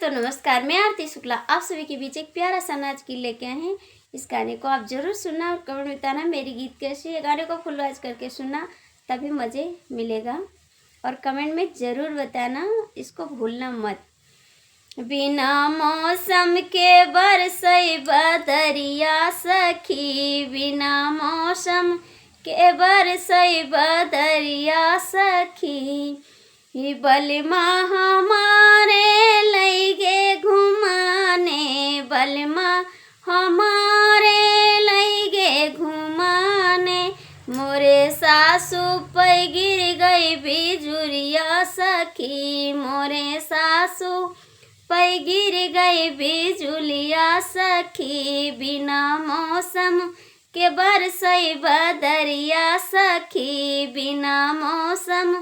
दोस्तों नमस्कार, मैं आरती शुक्ला आप सभी के बीच एक प्यारा सा नाच की लेके आए हैं। इस गाने को आप जरूर सुनना और कमेंट में बताना मेरी गीत कैसी है। गाने को फुल वॉइस करके सुनना तभी मज़े मिलेगा और कमेंट में ज़रूर बताना, इसको भूलना मत। बिना मौसम के बरसई बदरिया सखी, बिना मौसम के बरसई बदरिया सखी, बलमा हमारे लइगे घुमाने, बलमा हमारे लइगे घुमाने, मोरे सासू पे गिर गई बिजुरिया सखी, मोरे सासू पे गिर गई बिजुलिया सखी, बिना मौसम के बरसई बदरिया सखी, बिना मौसम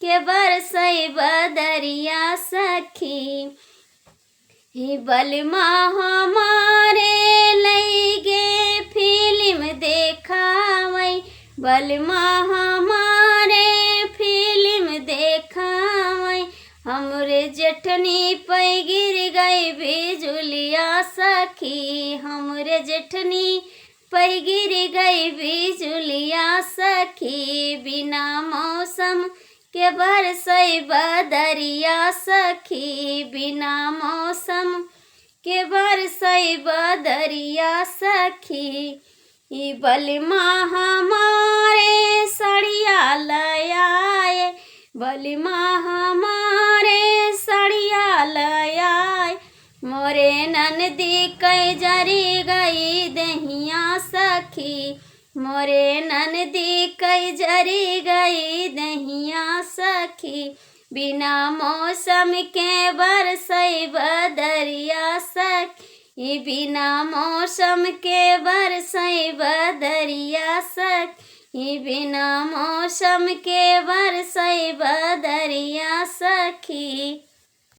के बरसई बदरिया सखी, ही बलमा हमारे लइगे फिल्म देखावई, बलमा हमारे फिल्म देखावई, हमरे जेठनी पे गिर गई बिजुलिया सखी, हमरे जेठनी पे गिर गई बिजुलिया सखी, बिना मौसम के बरसई बदरिया सखी, बिना मौसम के बरसई बदरिया सखी, बलमा हमारे सड़िया लयाए, बलमा हमारे सड़िया लयाए, मोरे ननदी कई जरी गई दहिया सखी, मोरे ननदी कई जरी गई दहिया सखी, बिना मौसम के बरसई बदरिया सखी, बिना मौसम के बरसई बदरिया सखी, बिना मौसम के बरसई बदरिया सखी।